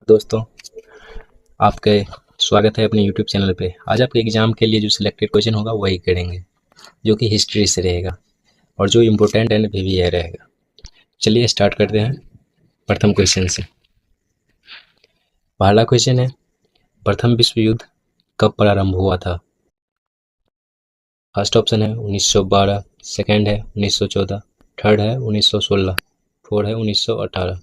दोस्तों, आपके स्वागत है अपने यूट्यूब चैनल पे। आज आपके एग्ज़ाम के लिए जो सिलेक्टेड क्वेश्चन होगा वही करेंगे, जो कि हिस्ट्री से रहेगा और जो इम्पोर्टेंट है वो भी यह रहेगा। चलिए स्टार्ट करते हैं प्रथम क्वेश्चन से। पहला क्वेश्चन है, प्रथम विश्व युद्ध कब प्रारंभ हुआ था? फर्स्ट ऑप्शन है 1912, सेकंड है 1914, थर्ड है 1916, फोर्थ है 1918।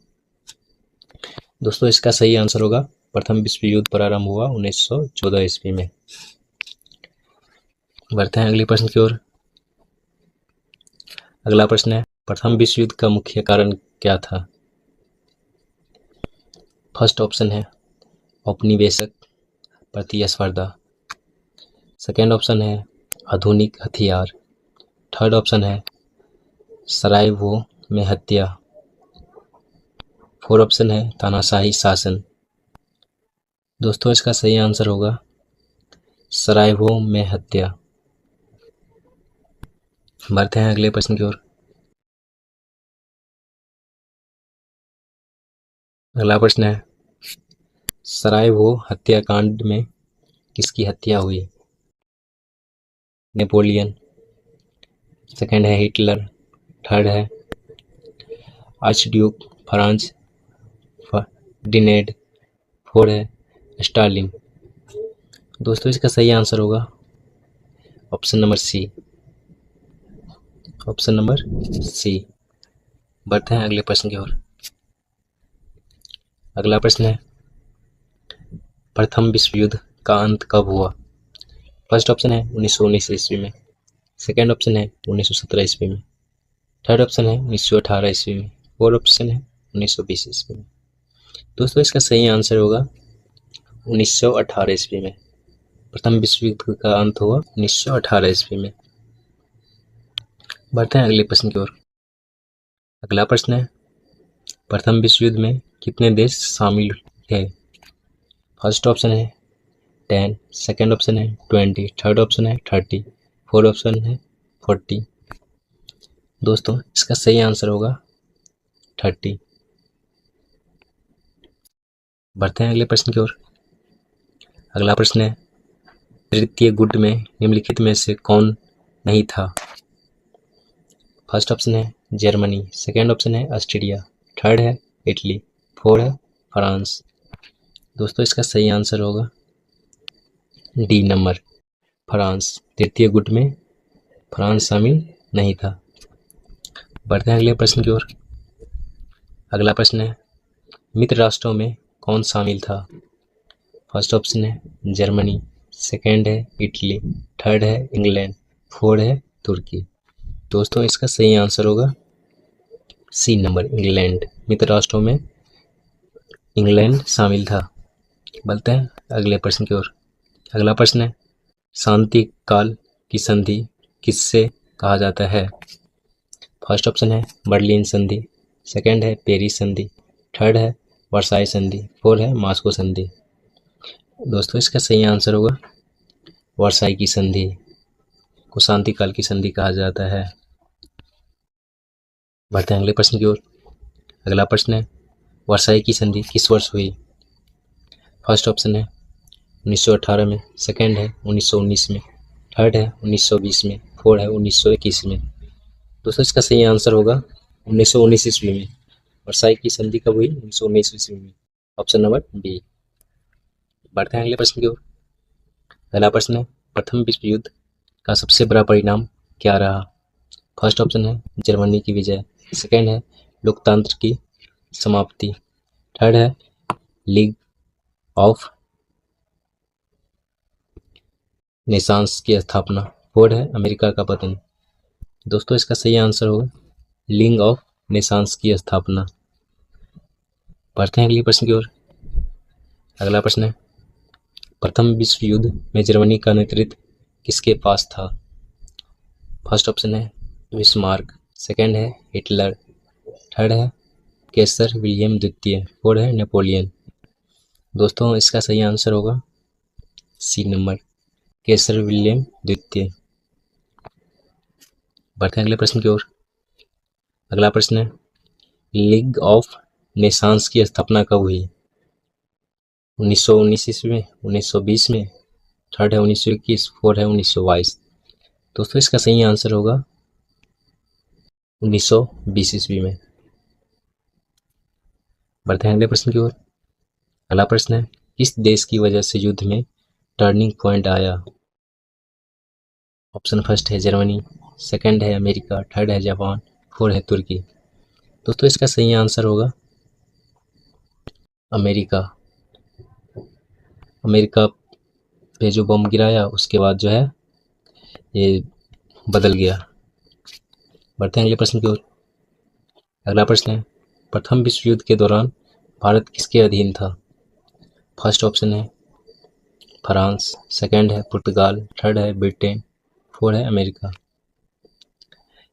दोस्तों, इसका सही आंसर होगा प्रथम विश्व युद्ध प्रारंभ हुआ 1914 ईस्वी में। बढ़ते हैं अगले प्रश्न की ओर। अगला प्रश्न है, प्रथम विश्व युद्ध का मुख्य कारण क्या था? फर्स्ट ऑप्शन है औपनिवेशिक प्रतिस्पर्धा, सेकेंड ऑप्शन है आधुनिक हथियार, थर्ड ऑप्शन है सरायवो में हत्या, फोर्थ ऑप्शन है तानाशाही शासन। दोस्तों, इसका सही आंसर होगा सरायवो में हत्या। बढ़ते हैं अगले प्रश्न की ओर। अगला प्रश्न है, सरायवो हत्याकांड में किसकी हत्या हुई? नेपोलियन, सेकंड है हिटलर, थर्ड है आर्चड्यूक फ्रांज फर्डिनेंड, फोर्थ है स्टालिन। दोस्तों, इसका सही आंसर होगा option number C. Option number C. बढ़ते हैं अगले प्रश्न की ओर। अगला प्रश्न है, प्रथम विश्व युद्ध का अंत कब हुआ? फर्स्ट ऑप्शन है 1919 ईस्वी में, सेकेंड ऑप्शन है 1917 ईस्वी में, थर्ड ऑप्शन है 1918 ईस्वी में, फोर्थ ऑप्शन है 1920 ईस्वी में। दोस्तों, इसका सही आंसर होगा 1918 ईस्वी में। प्रथम विश्व युद्ध का अंत हुआ 1918 ईस्वी में। बढ़ते हैं अगले प्रश्न की ओर। अगला प्रश्न है, प्रथम विश्व युद्ध में कितने देश शामिल थे? फर्स्ट ऑप्शन है 10, सेकेंड ऑप्शन है 20, थर्ड ऑप्शन है 30, फोर्थ ऑप्शन है 40। दोस्तों, इसका सही आंसर होगा 30। बढ़ते हैं अगले प्रश्न की ओर। अगला प्रश्न है, तृतीय गुट में निम्नलिखित में से कौन नहीं था? फर्स्ट ऑप्शन है जर्मनी, सेकेंड ऑप्शन है ऑस्ट्रिया, थर्ड है इटली, फोर्थ है फ्रांस। दोस्तों, इसका सही आंसर होगा डी नंबर, फ्रांस। तृतीय गुट में फ्रांस शामिल नहीं था। बढ़ते हैं अगले प्रश्न की ओर। अगला प्रश्न है, मित्र राष्ट्रों में कौन शामिल था? फर्स्ट ऑप्शन है जर्मनी, सेकेंड है इटली, थर्ड है इंग्लैंड, फोर्थ है तुर्की। दोस्तों, इसका सही आंसर होगा सी नंबर, इंग्लैंड। मित्र राष्ट्रों में इंग्लैंड शामिल था। बढ़ते हैं अगले प्रश्न की ओर। अगला प्रश्न है, शांति काल की संधि किससे कहा जाता है? फर्स्ट ऑप्शन है बर्लिन संधि, सेकेंड है पेरिस संधि, थर्ड है वर्साई संधि, फोर्थ है मास्को संधि। दोस्तों, इसका सही आंसर होगा वर्साई की संधि को शांति काल की संधि कहा जाता है। बढ़ते हैं अगले प्रश्न की ओर। अगला प्रश्न है, वर्साई की संधि किस वर्ष हुई? फर्स्ट ऑप्शन है 1918 में, सेकेंड है 1919 में, थर्ड है 1920 में, फोर्थ है 1921 में। दोस्तों, इसका सही आंसर होगा 1919 ईस्वी में। वर्साई की संधि कब हुई? 1919 ईस्वी में। Option number B. बढ़ते हैं अगले प्रश्न की ओर। पहला प्रश्न है, प्रथम विश्व युद्ध का सबसे बड़ा परिणाम क्या रहा? फर्स्ट ऑप्शन है जर्मनी की विजय, सेकेंड है लोकतंत्र की समाप्ति, थर्ड है लीग ऑफ नेशंस की स्थापना, फोर्थ है अमेरिका का पतन। दोस्तों, इसका सही आंसर होगा लीग ऑफ नेशंस की स्थापना। बढ़ते हैं अगले प्रश्न की ओर। अगला प्रश्न है, प्रथम विश्व युद्ध में जर्मनी का नेतृत्व किसके पास था? फर्स्ट ऑप्शन है बिस्मार्क, सेकेंड है हिटलर, थर्ड है केसर विलियम द्वितीय, फोर्थ है नेपोलियन। दोस्तों, इसका सही आंसर होगा सी नंबर, केसर विलियम द्वितीय। बढ़ते हैं अगले प्रश्न की ओर। अगला प्रश्न है, लीग ऑफ नेशंस की स्थापना कब हुई? 1919 ईस्वी में, 1920 में, थर्ड है 1921, फोर्थ है 1922। दोस्तों इसका सही आंसर होगा 1920 ईस्वी में। बढ़ते हैं अगले प्रश्न की ओर। अगला प्रश्न है, किस देश की वजह से युद्ध में टर्निंग पॉइंट आया? ऑप्शन फर्स्ट है जर्मनी, सेकंड है अमेरिका, थर्ड है जापान, फोर्थ है तुर्की। दोस्तों इसका सही आंसर होगा अमेरिका। अमेरिका पे जो बम गिराया उसके बाद जो है ये बदल गया। बढ़ते हैं अगले प्रश्न की ओर। अगला प्रश्न है, प्रथम विश्व युद्ध के दौरान भारत किसके अधीन था? फर्स्ट ऑप्शन है फ्रांस, सेकंड है पुर्तगाल, थर्ड है ब्रिटेन, फोर्थ है अमेरिका।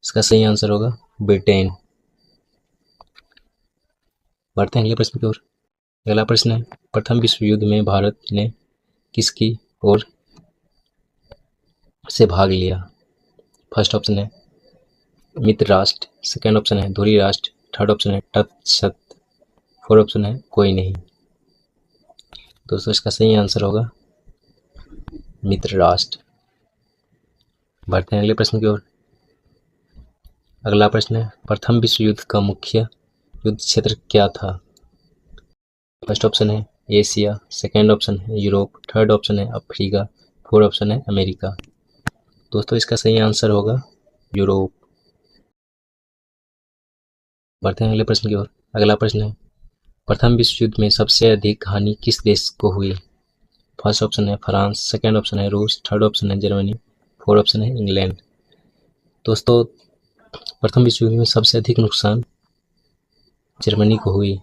इसका सही आंसर होगा ब्रिटेन। बढ़ते हैं अगले प्रश्न की ओर। अगला प्रश्न है, प्रथम विश्व युद्ध में भारत ने किसकी ओर से भाग लिया? फर्स्ट ऑप्शन है मित्र राष्ट्र, सेकंड ऑप्शन है धुरी राष्ट्र, थर्ड ऑप्शन है तटस्थ, फोर्थ ऑप्शन है कोई नहीं। दोस्तों इसका सही आंसर होगा मित्र राष्ट्र। बढ़ते हैं अगले प्रश्न की ओर। अगला प्रश्न है, प्रथम विश्व युद्ध का मुख्य युद्ध क्षेत्र क्या था? फर्स्ट ऑप्शन है एशिया, सेकंड ऑप्शन है यूरोप, थर्ड ऑप्शन है अफ्रीका, फोर्थ ऑप्शन है अमेरिका। दोस्तों इसका सही आंसर होगा यूरोप। बढ़ते हैं अगले प्रश्न की ओर। अगला प्रश्न है, प्रथम विश्व युद्ध में सबसे अधिक हानि किस देश को हुई? फर्स्ट ऑप्शन है फ्रांस, सेकंड ऑप्शन है रूस, थर्ड ऑप्शन है जर्मनी, फोर्थ ऑप्शन है इंग्लैंड। दोस्तों प्रथम विश्व युद्ध में सबसे अधिक नुकसान जर्मनी को हुई।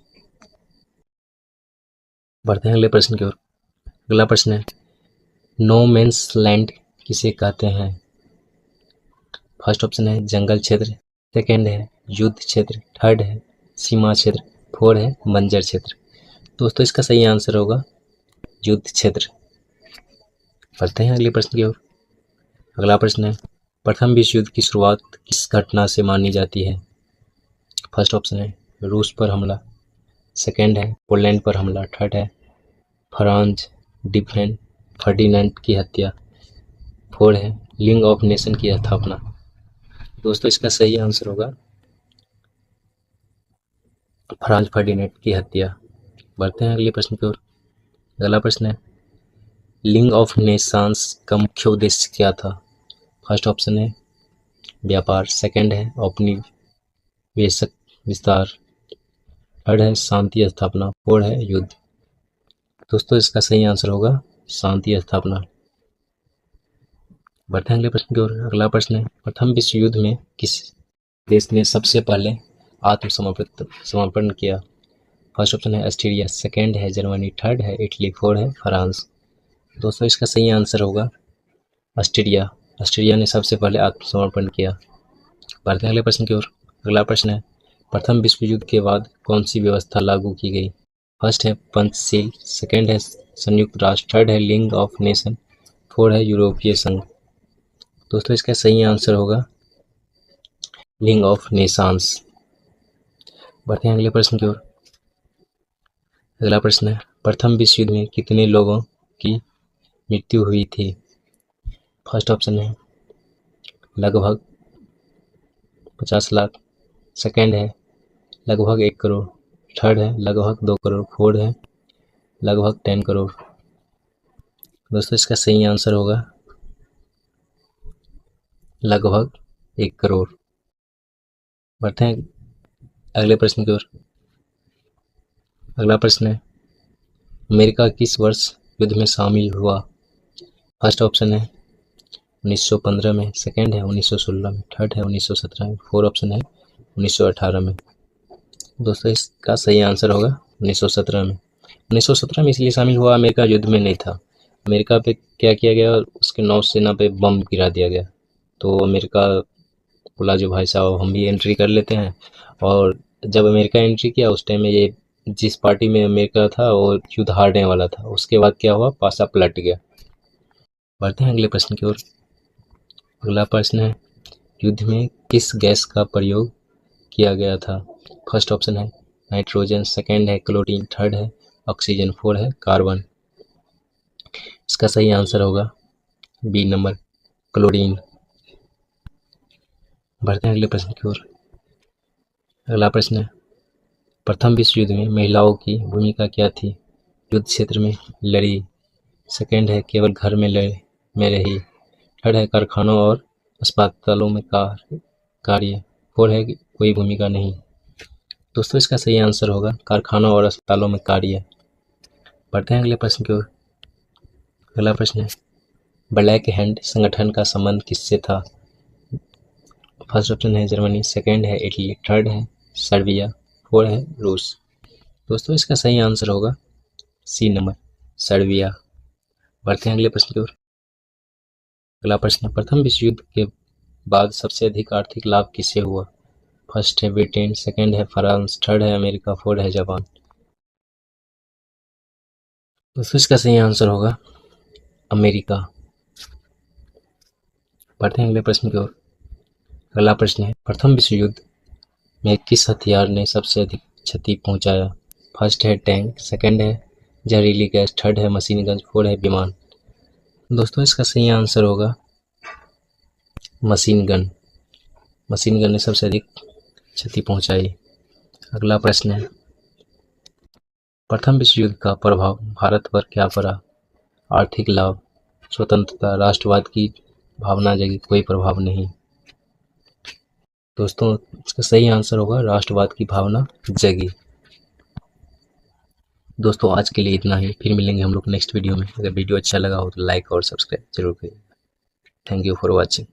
बढ़ते हैं अगले प्रश्न की ओर। अगला प्रश्न है, नो मैंस लैंड किसे कहते हैं? फर्स्ट ऑप्शन है जंगल क्षेत्र, सेकंड है युद्ध क्षेत्र, थर्ड है सीमा क्षेत्र, फोर्थ है बंजर क्षेत्र। दोस्तों इसका सही आंसर होगा युद्ध क्षेत्र। बढ़ते हैं अगले प्रश्न की ओर। अगला प्रश्न है, प्रथम विश्व युद्ध की शुरुआत किस घटना से मानी जाती है? फर्स्ट ऑप्शन है रूस पर हमला, सेकंड है पोलैंड पर हमला, थर्ड है फ्रांज फर्डिनेंड की हत्या, फोर्थ है लीग ऑफ नेशन की स्थापना। दोस्तों इसका सही आंसर होगा फ्रांज फर्डिनेंड की हत्या। बढ़ते हैं अगले प्रश्न की ओर। अगला प्रश्न है, लीग ऑफ नेशंस का मुख्य उद्देश्य क्या था? फर्स्ट ऑप्शन है व्यापार, सेकंड है औपनिवेशिक विस्तार, थर्ड है शांति स्थापना, फोर्थ है युद्ध। दोस्तों इसका सही आंसर होगा शांति स्थापना। बढ़ते हैं अगले प्रश्न की ओर। अगला प्रश्न है, प्रथम विश्व युद्ध में किस देश ने सबसे पहले समर्पण किया? फर्स्ट ऑप्शन है ऑस्ट्रेलिया, सेकंड है जर्मनी, थर्ड है इटली, फोर्थ है फ्रांस। दोस्तों इसका सही आंसर होगा ऑस्ट्रेलिया। ऑस्ट्रेलिया ने सबसे पहले आत्मसमर्पण किया। बढ़ते हैं अगले प्रश्न की ओर। अगला प्रश्न है, प्रथम विश्व युद्ध के बाद कौन सी व्यवस्था लागू की गई? फर्स्ट है पंचशील, सेकंड है संयुक्त राष्ट्र, थर्ड है लीग ऑफ नेशन, फोर्थ है यूरोपीय संघ। दोस्तों इसका सही आंसर होगा लीग ऑफ नेशंस। बढ़ते हैं अगले प्रश्न की ओर। अगला प्रश्न है, प्रथम विश्व युद्ध में कितने लोगों की मृत्यु हुई थी? फर्स्ट ऑप्शन है लगभग 50 लाख, सेकंड है लगभग 1 करोड़, थर्ड है लगभग 2 करोड़, फोर्थ है लगभग 10 करोड़। दोस्तों इसका सही आंसर होगा लगभग 1 करोड़। बढ़ते हैं अगले प्रश्न की ओर। अगला प्रश्न है, अमेरिका किस वर्ष युद्ध में शामिल हुआ? फर्स्ट ऑप्शन है 1915 में, सेकंड है 1916 में, थर्ड है 1917 में, फोर्थ ऑप्शन है 1918 में। दोस्तों इसका सही आंसर होगा 1917 में। 1917 में इसलिए शामिल हुआ, अमेरिका युद्ध में नहीं था। अमेरिका पे क्या किया गया, उसके नौसेना पे बम गिरा दिया गया। तो अमेरिका बोला जो भाई साहब हम भी एंट्री कर लेते हैं। और जब अमेरिका एंट्री किया उस टाइम में ये जिस पार्टी में अमेरिका था वो युद्ध हारने वाला था। उसके बाद क्या हुआ, पासा पलट गया। बढ़ते हैं अगले प्रश्न की ओर। अगला प्रश्न है, युद्ध में किस गैस का प्रयोग किया गया था? फर्स्ट ऑप्शन है नाइट्रोजन, सेकंड है क्लोरीन, थर्ड है ऑक्सीजन, 4 है कार्बन। इसका सही आंसर होगा बी नंबर क्लोरीन। बढ़ते हैं अगले प्रश्न की ओर। अगला प्रश्न है, प्रथम विश्व युद्ध में महिलाओं की भूमिका क्या थी? युद्ध क्षेत्र में लड़ी। सेकंड है केवल घर में रही। थर्ड है कारखानों और अस्पतालों में कार्य। 4 है कोई भूमिका नहीं। दोस्तों इसका सही आंसर होगा कारखानों और अस्पतालों में कार्य। बढ़ते हैं अगले प्रश्न की ओर। अगला प्रश्न है, ब्लैक हैंड संगठन का संबंध किससे था? फर्स्ट ऑप्शन है जर्मनी, सेकंड है इटली, थर्ड है सर्बिया, 4 है रूस। दोस्तों इसका सही आंसर होगा सी नंबर सर्बिया। बढ़ते हैं अगले प्रश्न की ओर। अगला प्रश्न है, प्रथम विश्व युद्ध के बाद सबसे अधिक आर्थिक लाभ किसे हुआ? फर्स्ट है ब्रिटेन, सेकंड है फ्रांस, थर्ड है अमेरिका, 4 है जापान। दोस्तों इसका सही आंसर होगा अमेरिका। बढ़ते हैं अगले प्रश्न की ओर। अगला प्रश्न है, प्रथम विश्व युद्ध में किस हथियार ने सबसे अधिक क्षति पहुंचाया? फर्स्ट है टैंक, सेकंड है जहरीली गैस, थर्ड है मशीन गन, 4 है विमान। दोस्तों इसका सही आंसर होगा मशीन गन। मशीन गन ने सबसे अधिक क्षति पहुंचाई। अगला प्रश्न है, प्रथम विश्व युद्ध का प्रभाव भारत पर क्या पड़ा? आर्थिक लाभ, स्वतंत्रता, राष्ट्रवाद की भावना जगी, कोई प्रभाव नहीं। दोस्तों इसका सही आंसर होगा राष्ट्रवाद की भावना जगी। दोस्तों आज के लिए इतना ही, फिर मिलेंगे हम लोग नेक्स्ट वीडियो में। अगर वीडियो अच्छा लगा हो तो लाइक और सब्सक्राइब जरूर करिए। Thank you for watching.